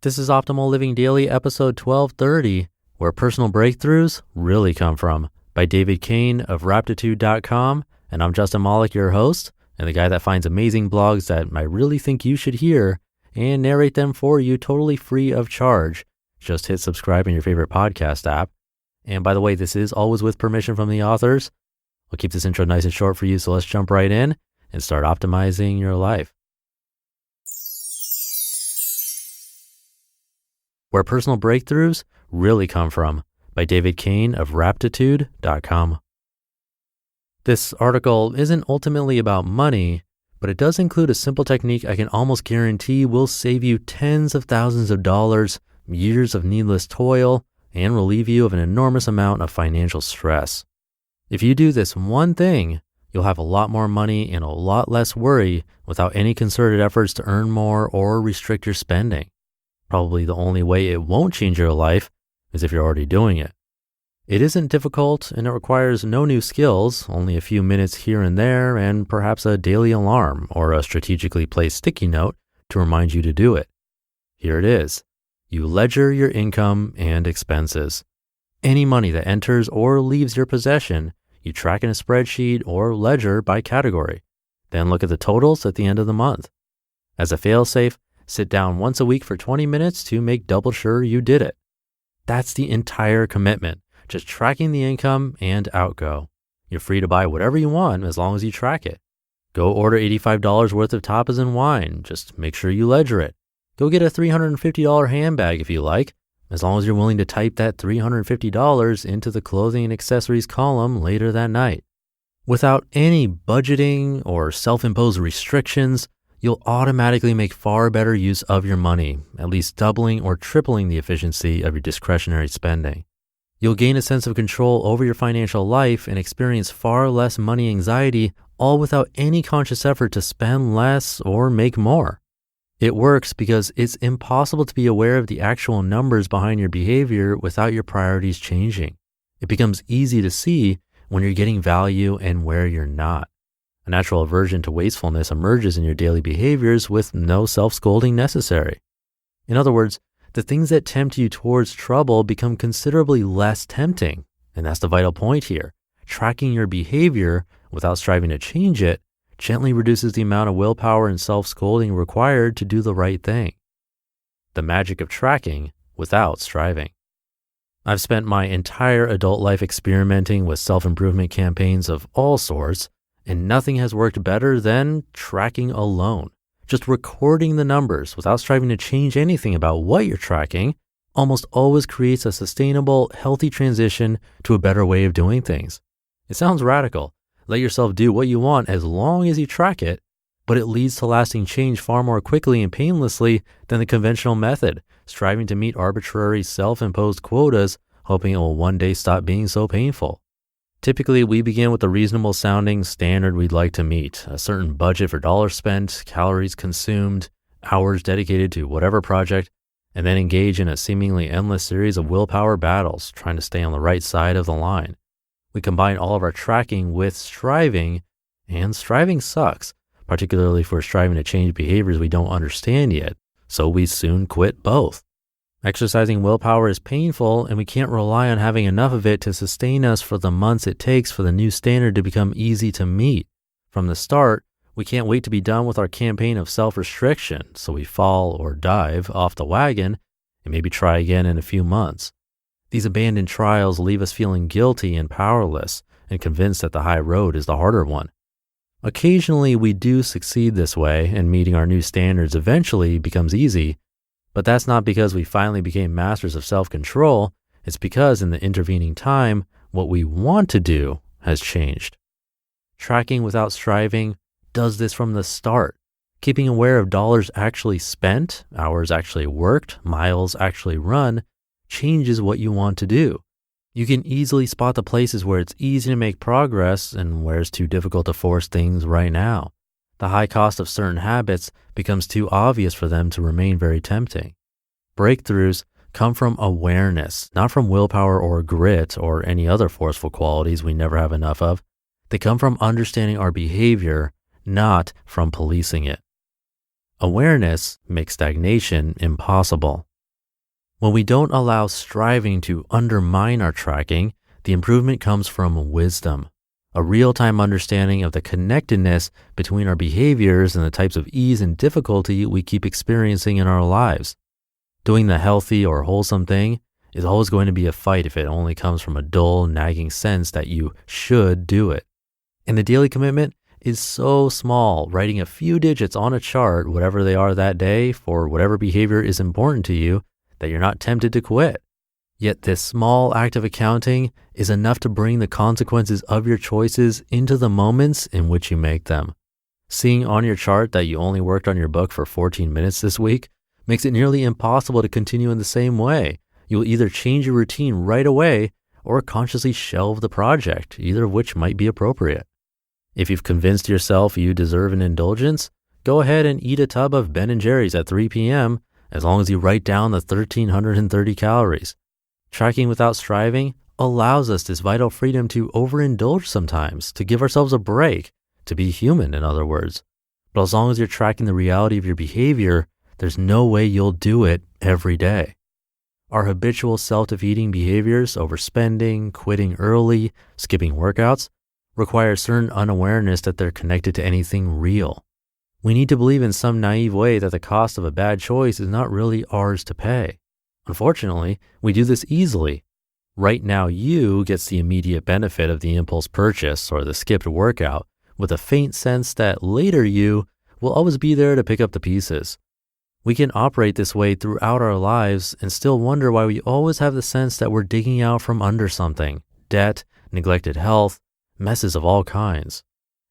This is Optimal Living Daily, episode 1230, Where Personal Breakthroughs Really Come From, by David Cain of Raptitude.com. And I'm Justin Malik, your host, and the guy that finds amazing blogs that I really think you should hear and narrate them for you totally free of charge. Just hit subscribe in your favorite podcast app. And by the way, this is always with permission from the authors. We'll keep this intro nice and short for you, so let's jump right in and start optimizing your life. Where Personal Breakthroughs Really Come From, by David Cain of Raptitude.com. This article isn't ultimately about money, but it does include a simple technique I can almost guarantee will save you tens of thousands of dollars, years of needless toil, and relieve you of an enormous amount of financial stress. If you do this one thing, you'll have a lot more money and a lot less worry without any concerted efforts to earn more or restrict your spending. Probably the only way it won't change your life is if you're already doing it. It isn't difficult and it requires no new skills, only a few minutes here and there and perhaps a daily alarm or a strategically placed sticky note to remind you to do it. Here it is. You ledger your income and expenses. Any money that enters or leaves your possession, you track in a spreadsheet or ledger by category. Then look at the totals at the end of the month. As a fail-safe, sit down once a week for 20 minutes to make double sure you did it. That's the entire commitment, just tracking the income and outgo. You're free to buy whatever you want as long as you track it. Go order $85 worth of tapas and wine, just make sure you ledger it. Go get a $350 handbag if you like, as long as you're willing to type that $350 into the clothing and accessories column later that night. Without any budgeting or self-imposed restrictions, you'll automatically make far better use of your money, at least doubling or tripling the efficiency of your discretionary spending. You'll gain a sense of control over your financial life and experience far less money anxiety, all without any conscious effort to spend less or make more. It works because it's impossible to be aware of the actual numbers behind your behavior without your priorities changing. It becomes easy to see when you're getting value and where you're not. A natural aversion to wastefulness emerges in your daily behaviors with no self-scolding necessary. In other words, the things that tempt you towards trouble become considerably less tempting. And that's the vital point here. Tracking your behavior without striving to change it gently reduces the amount of willpower and self-scolding required to do the right thing. The magic of tracking without striving. I've spent my entire adult life experimenting with self-improvement campaigns of all sorts, and nothing has worked better than tracking alone. Just recording the numbers without striving to change anything about what you're tracking almost always creates a sustainable, healthy transition to a better way of doing things. It sounds radical. Let yourself do what you want as long as you track it, but it leads to lasting change far more quickly and painlessly than the conventional method, striving to meet arbitrary self-imposed quotas, hoping it will one day stop being so painful. Typically, we begin with a reasonable sounding standard we'd like to meet, a certain budget for dollars spent, calories consumed, hours dedicated to whatever project, and then engage in a seemingly endless series of willpower battles, trying to stay on the right side of the line. We combine all of our tracking with striving, and striving sucks, particularly if we're striving to change behaviors we don't understand yet, so we soon quit both. Exercising willpower is painful, and we can't rely on having enough of it to sustain us for the months it takes for the new standard to become easy to meet. From the start, we can't wait to be done with our campaign of self-restriction, so we fall or dive off the wagon and maybe try again in a few months. These abandoned trials leave us feeling guilty and powerless and convinced that the high road is the harder one. Occasionally, we do succeed this way, and meeting our new standards eventually becomes easy, but that's not because we finally became masters of self-control. It's because in the intervening time, what we want to do has changed. Tracking without striving does this from the start. Keeping aware of dollars actually spent, hours actually worked, miles actually run, changes what you want to do. You can easily spot the places where it's easy to make progress and where it's too difficult to force things right now. The high cost of certain habits becomes too obvious for them to remain very tempting. Breakthroughs come from awareness, not from willpower or grit or any other forceful qualities we never have enough of. They come from understanding our behavior, not from policing it. Awareness makes stagnation impossible. When we don't allow striving to undermine our tracking, the improvement comes from wisdom, a real-time understanding of the connectedness between our behaviors and the types of ease and difficulty we keep experiencing in our lives. Doing the healthy or wholesome thing is always going to be a fight if it only comes from a dull, nagging sense that you should do it. And the daily commitment is so small, writing a few digits on a chart, whatever they are that day, for whatever behavior is important to you, that you're not tempted to quit. Yet this small act of accounting is enough to bring the consequences of your choices into the moments in which you make them. Seeing on your chart that you only worked on your book for 14 minutes this week makes it nearly impossible to continue in the same way. You'll either change your routine right away or consciously shelve the project, either of which might be appropriate. If you've convinced yourself you deserve an indulgence, go ahead and eat a tub of Ben & Jerry's at 3 p.m. as long as you write down the 1,330 calories. Tracking without striving allows us this vital freedom to overindulge sometimes, to give ourselves a break, to be human, in other words. But as long as you're tracking the reality of your behavior, there's no way you'll do it every day. Our habitual self-defeating behaviors, overspending, quitting early, skipping workouts, require certain unawareness that they're connected to anything real. We need to believe in some naive way that the cost of a bad choice is not really ours to pay. Unfortunately, we do this easily. Right now, you gets the immediate benefit of the impulse purchase or the skipped workout, with a faint sense that later you will always be there to pick up the pieces. We can operate this way throughout our lives and still wonder why we always have the sense that we're digging out from under something: debt, neglected health, messes of all kinds.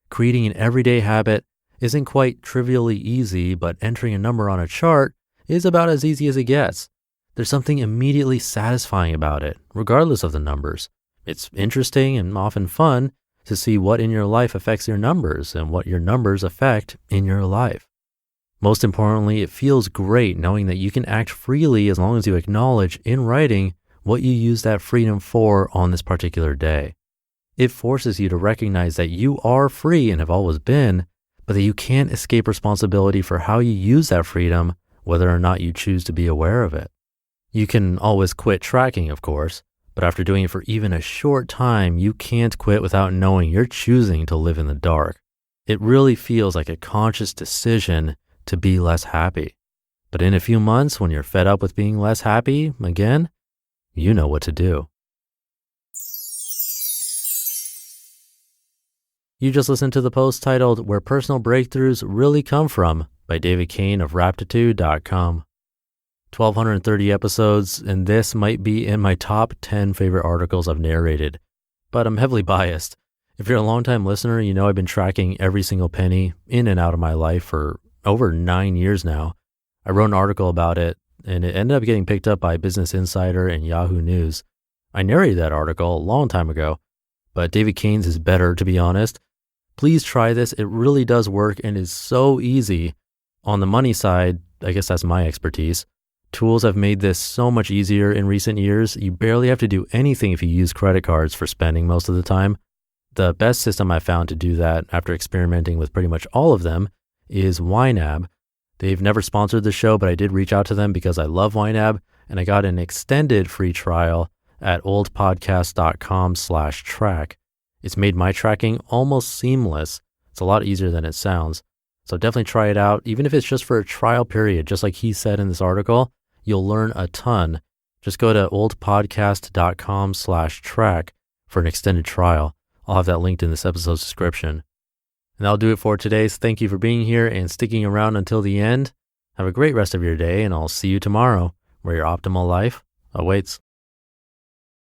Creating an everyday habit isn't quite trivially easy, but entering a number on a chart is about as easy as it gets. There's something immediately satisfying about it, regardless of the numbers. It's interesting and often fun to see what in your life affects your numbers and what your numbers affect in your life. Most importantly, it feels great knowing that you can act freely as long as you acknowledge in writing what you use that freedom for on this particular day. It forces you to recognize that you are free and have always been, but that you can't escape responsibility for how you use that freedom, whether or not you choose to be aware of it. You can always quit tracking, of course, but after doing it for even a short time, you can't quit without knowing you're choosing to live in the dark. It really feels like a conscious decision to be less happy. But in a few months, when you're fed up with being less happy again, you know what to do. You just listened to the post titled "Where Personal Breakthroughs Really Come From" by David Cain of Raptitude.com. 1,230 episodes, and this might be in my top 10 favorite articles I've narrated, but I'm heavily biased. If you're a longtime listener, you know I've been tracking every single penny in and out of my life for over 9 years now. I wrote an article about it, and it ended up getting picked up by Business Insider and Yahoo News. I narrated that article a long time ago, but David Cain's is better, to be honest. Please try this. It really does work and is so easy. On the money side, I guess that's my expertise. Tools have made this so much easier in recent years. You barely have to do anything if you use credit cards for spending most of the time. The best system I found to do that after experimenting with pretty much all of them is YNAB. They've never sponsored the show, but I did reach out to them because I love YNAB, and I got an extended free trial at oldpodcast.com/track. It's made my tracking almost seamless. It's a lot easier than it sounds. So definitely try it out. Even if it's just for a trial period, just like he said in this article, you'll learn a ton. Just go to oldpodcast.com/track for an extended trial. I'll have that linked in this episode's description. And that'll do it for today. So thank you for being here and sticking around until the end. Have a great rest of your day, and I'll see you tomorrow, where your optimal life awaits.